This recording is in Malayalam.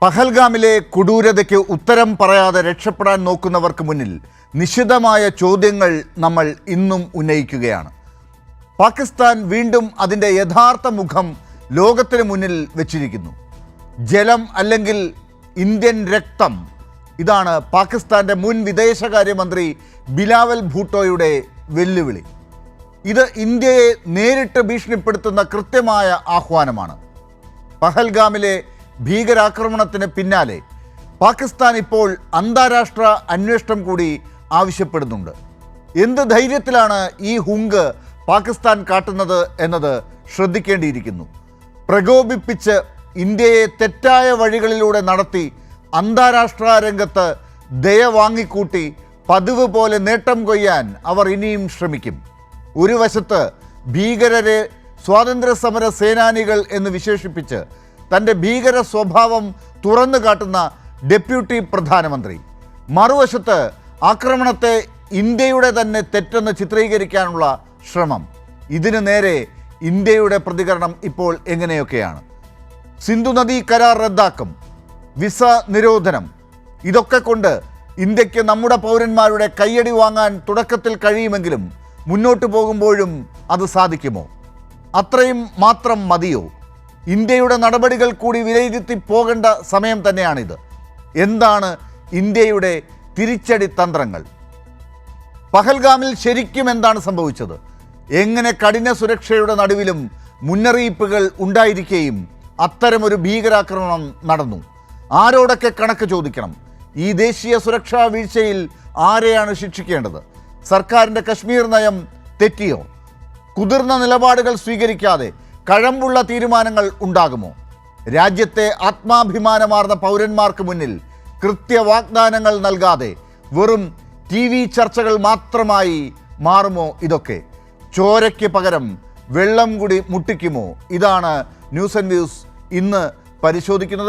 പഹൽഗാമിലെ കൊടൂരതയ്ക്ക് ഉത്തരം പറയാതെ രക്ഷപ്പെടാൻ നോക്കുന്നവർക്ക് മുന്നിൽ നിശിതമായ ചോദ്യങ്ങൾ നമ്മൾ ഇന്നും ഉന്നയിക്കുകയാണ്. പാകിസ്ഥാൻ വീണ്ടും അതിൻ്റെ യഥാർത്ഥ മുഖം ലോകത്തിന് മുന്നിൽ വെച്ചിരിക്കുന്നു. ജലം അല്ലെങ്കിൽ ഇന്ത്യൻ രക്തം, ഇതാണ് പാകിസ്ഥാൻ്റെ മുൻ വിദേശകാര്യമന്ത്രി ബിലാവൽ ഭൂട്ടോയുടെ വെല്ലുവിളി. ഇത് ഇന്ത്യയെ നേരിട്ട് ഭീഷണിപ്പെടുത്തുന്ന കൃത്യമായ ആഹ്വാനമാണ്. പഹൽഗാമിലെ ഭീകരാക്രമണത്തിന് പിന്നാലെ പാകിസ്ഥാൻ ഇപ്പോൾ അന്താരാഷ്ട്ര അന്വേഷണം കൂടി ആവശ്യപ്പെടുന്നുണ്ട്. എന്ത് ധൈര്യത്തിലാണ് ഈ ഹുങ്ക് പാകിസ്ഥാൻ കാട്ടുന്നത് എന്നത് ശ്രദ്ധിക്കേണ്ടിയിരിക്കുന്നു. പ്രകോപിപ്പിച്ച് ഇന്ത്യയെ തെറ്റായ വഴികളിലൂടെ നടത്തി അന്താരാഷ്ട്ര രംഗത്ത് ദയ വാങ്ങിക്കൂട്ടി പതിവ് പോലെ നേട്ടം കൊയ്യാൻ അവർ ഇനിയും ശ്രമിക്കും. ഒരു വശത്ത് ഭീകരരെ സ്വാതന്ത്ര്യസമര സേനാനികൾ എന്ന് വിശേഷിപ്പിച്ച് തൻ്റെ ഭീകര സ്വഭാവം തുറന്നു കാട്ടുന്ന ഡെപ്യൂട്ടി പ്രധാനമന്ത്രി, മറുവശത്ത് ആക്രമണത്തെ ഇന്ത്യയുടെ തന്നെ തെറ്റെന്ന് ചിത്രീകരിക്കാനുള്ള ശ്രമം. ഇതിനു നേരെ ഇന്ത്യയുടെ പ്രതികരണം ഇപ്പോൾ എങ്ങനെയൊക്കെയാണ്? സിന്ധു നദീ കരാർ റദ്ദാക്കും, വിസ നിരോധനം, ഇതൊക്കെ കൊണ്ട് ഇന്ത്യക്ക് നമ്മുടെ പൗരന്മാരുടെ കയ്യടി വാങ്ങാൻ തുടക്കത്തിൽ കഴിയുമെങ്കിലും മുന്നോട്ട് പോകുമ്പോഴും അത് സാധിക്കുമോ? അത്രയും മാത്രം മതിയോ? ഇന്ത്യയുടെ നടപടികൾ കൂടി വിലയിരുത്തി പോകേണ്ട സമയം തന്നെയാണിത്. എന്താണ് ഇന്ത്യയുടെ തിരിച്ചടി തന്ത്രങ്ങൾ? പഹൽഗാമിൽ ശരിക്കും എന്താണ് സംഭവിച്ചത്? എങ്ങനെ കഠിന സുരക്ഷയുടെ നടുവിലും മുന്നറിയിപ്പുകൾ ഉണ്ടായിരിക്കുകയും അത്തരമൊരു ഭീകരാക്രമണം നടന്നു? ആരോടൊക്കെ കണക്ക് ചോദിക്കണം? ഈ ദേശീയ സുരക്ഷാ വീഴ്ചയിൽ ആരെയാണ് ശിക്ഷിക്കേണ്ടത്? സർക്കാരിൻ്റെ കശ്മീർ നയം തെറ്റിയോ? കുതിർന്ന നിലപാടുകൾ സ്വീകരിക്കാതെ കഴമ്പുള്ള തീരുമാനങ്ങൾ ഉണ്ടാകുമോ? രാജ്യത്തെ ആത്മാഭിമാനമാർന്ന പൗരന്മാർക്ക് മുന്നിൽ കൃത്യവാഗ്ദാനങ്ങൾ നൽകാതെ വെറും TV ചർച്ചകൾ മാത്രമായി മാറുമോ ഇതൊക്കെ? ചോരയ്ക്ക് പകരം വെള്ളം കൂടി മുട്ടിക്കുമോ? ഇതാണ് ന്യൂസ് ആൻഡ് വ്യൂസ് ഇന്ന് പരിശോധിക്കുന്നത്.